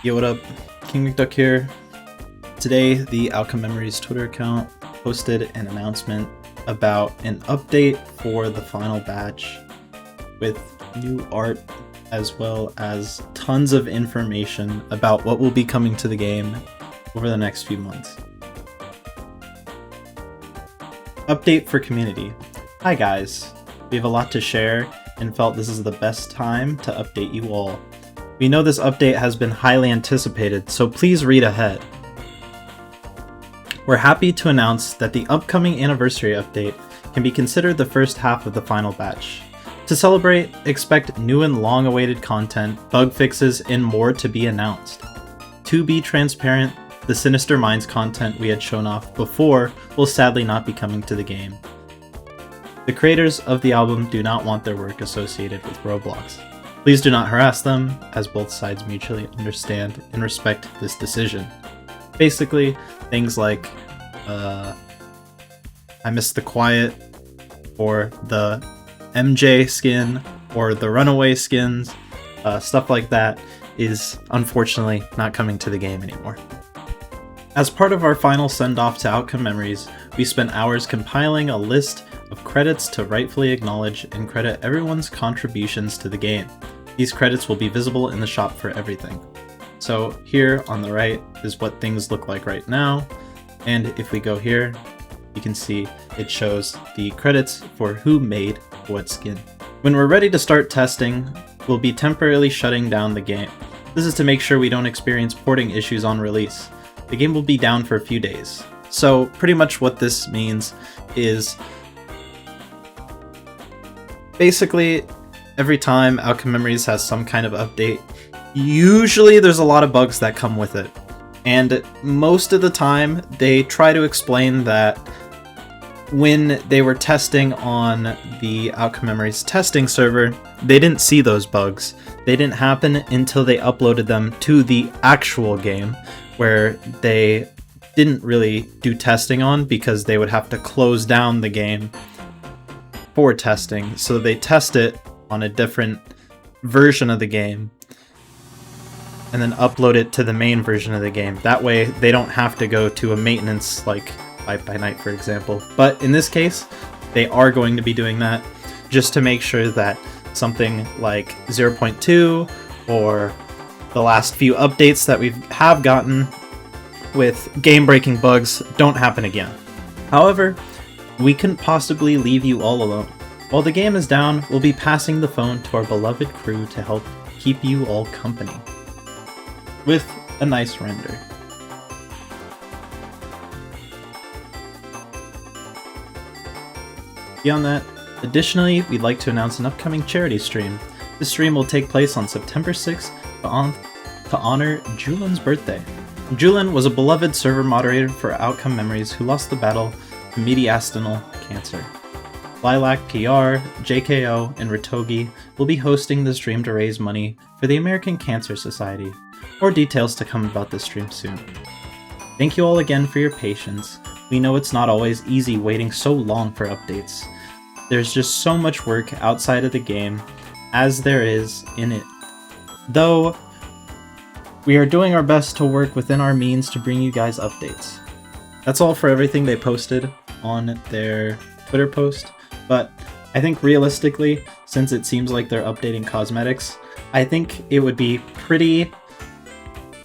Yo, what up? King McDuck here. Today, the Outcome Memories Twitter account posted an announcement about an update for the final batch with new art as well as tons of information about what will be coming to the game over the next few months. Update for community. Hi guys, we have a lot to share and felt this is the best time to update you all. We know this update has been highly anticipated, so please read ahead. We're happy to announce that the upcoming anniversary update can be considered the first half of the final batch. To celebrate, expect new and long-awaited content, bug fixes, and more to be announced. To be transparent, the Sinister Minds content we had shown off before will sadly not be coming to the game. The creators of the album do not want their work associated with Roblox. Please do not harass them, as both sides mutually understand and respect this decision. Basically, things like, I Miss the Quiet, or the MJ skin, or the Runaway skins, stuff like that is unfortunately not coming to the game anymore. As part of our final send-off to Outcome Memories, we spent hours compiling a list of credits to rightfully acknowledge and credit everyone's contributions to the game. These credits will be visible in the shop for everything. So here on the right is what things look like right now, and if we go here, you can see it shows the credits for who made what skin. When we're ready to start testing, we'll be temporarily shutting down the game. This is to make sure we don't experience porting issues on release. The game will be down for a few days. So pretty much what this means is basically every time Outcome Memories has some kind of update, usually there's a lot of bugs that come with it. And most of the time, they try to explain that when they were testing on the Outcome Memories testing server, they didn't see those bugs. They didn't happen until they uploaded them to the actual game, where they didn't really do testing on because they would have to close down the game for testing. So they test it on a different version of the game and then upload it to the main version of the game. That way they don't have to go to a maintenance like Light by Night, for example. But in this case, they are going to be doing that just to make sure that something like 0.2 or the last few updates that we have gotten with game-breaking bugs don't happen again. However, we couldn't possibly leave you all alone. While the game is down, we'll be passing the phone to our beloved crew to help keep you all company. With a nice render. Beyond that, additionally, we'd like to announce an upcoming charity stream. This stream will take place on September 6th to honor Julian's birthday. Julian was a beloved server moderator for Outcome Memories who lost the battle to mediastinal cancer. Lilac PR, JKO, and Ritogi will be hosting the stream to raise money for the American Cancer Society. More details to come about this stream soon. Thank you all again for your patience. We know it's not always easy waiting so long for updates. There's just so much work outside of the game as there is in it. Though, we are doing our best to work within our means to bring you guys updates. That's all for everything they posted on their Twitter post. But I think realistically, since it seems like they're updating cosmetics, I think it would be pretty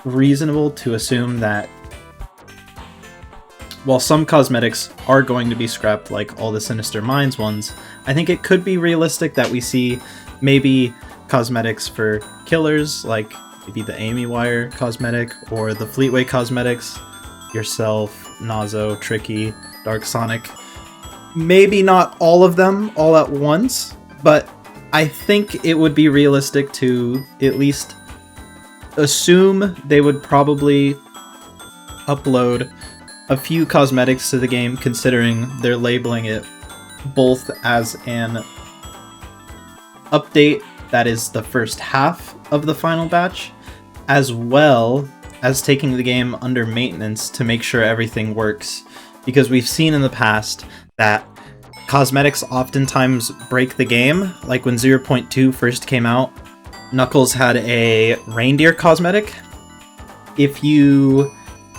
reasonable to assume that while some cosmetics are going to be scrapped like all the Sinister Minds ones, I think it could be realistic that we see maybe cosmetics for killers, like maybe the Amy Wire cosmetic or the Fleetway cosmetics, yourself, Nazo, Tricky, Dark Sonic. Maybe not all of them all at once, but I think it would be realistic to at least assume they would probably upload a few cosmetics to the game, considering they're labeling it both as an update that is the first half of the final batch, as well as taking the game under maintenance to make sure everything works. Because we've seen in the past that cosmetics oftentimes break the game. Like when 0.2 first came out, Knuckles had a reindeer cosmetic, if you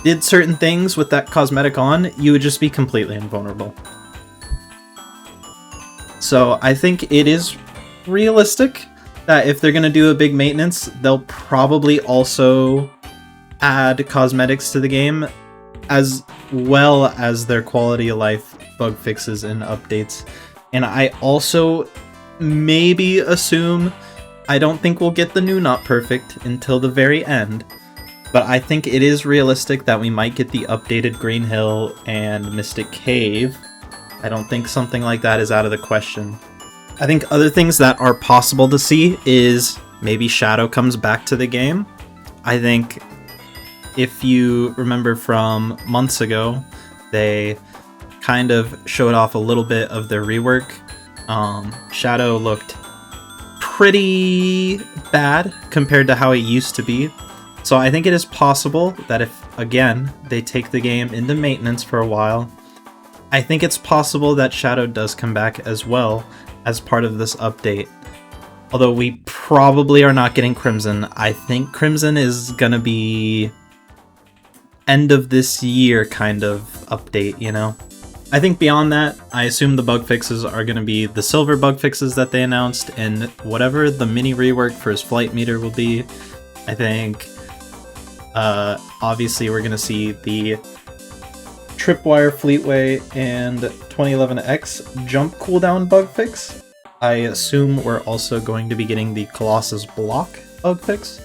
did certain things with that cosmetic on, you would just be completely invulnerable. So I think it is realistic that if they're going to do a big maintenance, they'll probably also add cosmetics to the game, as well as their quality of life bug fixes and updates. And I also maybe assume, I don't think we'll get the new Not Perfect until the very end, but I think it is realistic that we might get the updated Green Hill and Mystic Cave. I don't think something like that is out of the question. I think other things that are possible to see is maybe Shadow comes back to the game. I think if you remember from months ago, they kind of showed off a little bit of their rework. Shadow looked pretty bad compared to how it used to be. So I think it is possible that if, again, they take the game into maintenance for a while, I think it's possible that Shadow does come back as well as part of this update. Although we probably are not getting Crimson. I think Crimson is gonna be end of this year kind of update, you know? I think beyond that, I assume the bug fixes are gonna be the silver bug fixes that they announced, and whatever the mini rework for his flight meter will be. I think, obviously we're gonna see the Tripwire Fleetway and 2011X jump cooldown bug fix. I assume we're also going to be getting the Colossus block bug fix.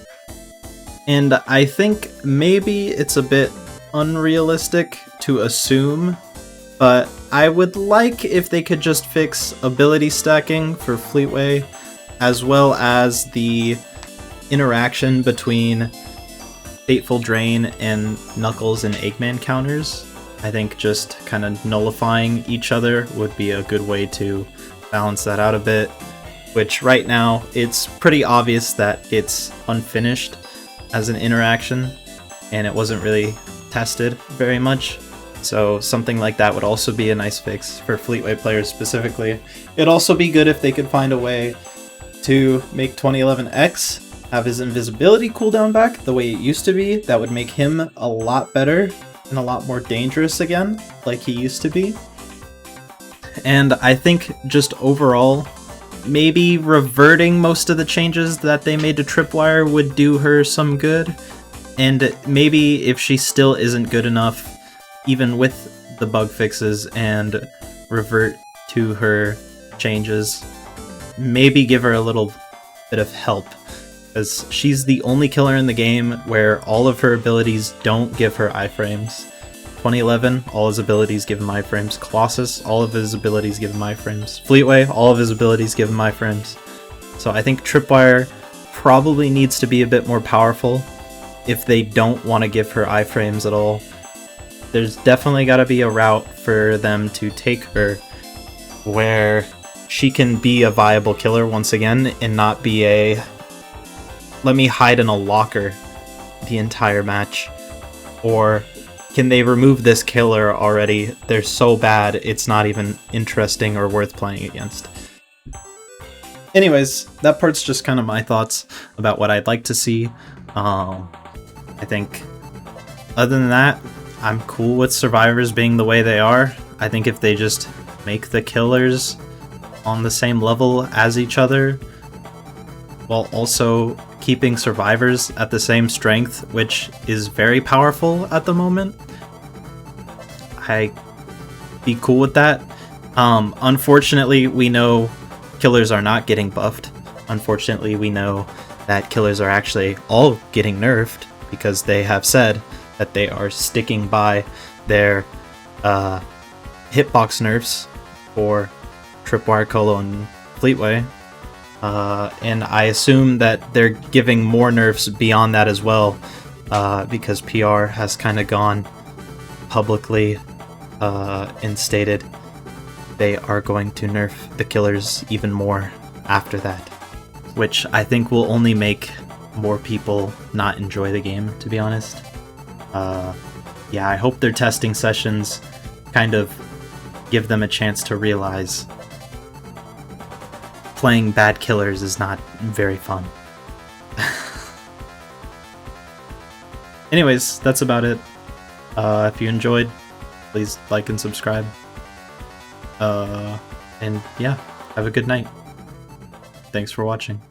And I think maybe it's a bit unrealistic to assume, but I would like if they could just fix ability stacking for Fleetway, as well as the interaction between Fateful Drain and Knuckles and Eggman counters. I think just kind of nullifying each other would be a good way to balance that out a bit, which right now it's pretty obvious that it's unfinished as an interaction and it wasn't really tested very much. So something like that would also be a nice fix for Fleetway players specifically. It'd also be good if they could find a way to make 2011X have his invisibility cooldown back the way it used to be. That would make him a lot better and a lot more dangerous again, like he used to be. And I think just overall, maybe reverting most of the changes that they made to Tripwire would do her some good. And maybe if she still isn't good enough, even with the bug fixes, and revert to her changes, maybe give her a little bit of help. Because she's the only killer in the game where all of her abilities don't give her iframes. 2011, all his abilities give him iframes. Colossus, all of his abilities give him iframes. Fleetway, all of his abilities give him iframes. So I think Tripwire probably needs to be a bit more powerful if they don't want to give her iframes at all. There's definitely got to be a route for them to take her where she can be a viable killer once again and not be a let me hide in a locker the entire match. Or can they remove this killer already? They're so bad it's not even interesting or worth playing against. Anyways, that part's just kind of my thoughts about what I'd like to see. I think other than that, I'm cool with survivors being the way they are. I think if they just make the killers on the same level as each other, while also keeping survivors at the same strength, which is very powerful at the moment, I'd be cool with that. Unfortunately, we know killers are not getting buffed. Unfortunately, we know that killers are actually all getting nerfed, because they have said that they are sticking by their hitbox nerfs for Tripwire, Colo, and Fleetway. And I assume that they're giving more nerfs beyond that as well, because PR has kind of gone publicly and stated they are going to nerf the killers even more after that, which I think will only make more people not enjoy the game, to be honest. Yeah, I hope their testing sessions kind of give them a chance to realize playing bad killers is not very fun. Anyways, that's about it. If you enjoyed, please like and subscribe. And yeah, have a good night. Thanks for watching.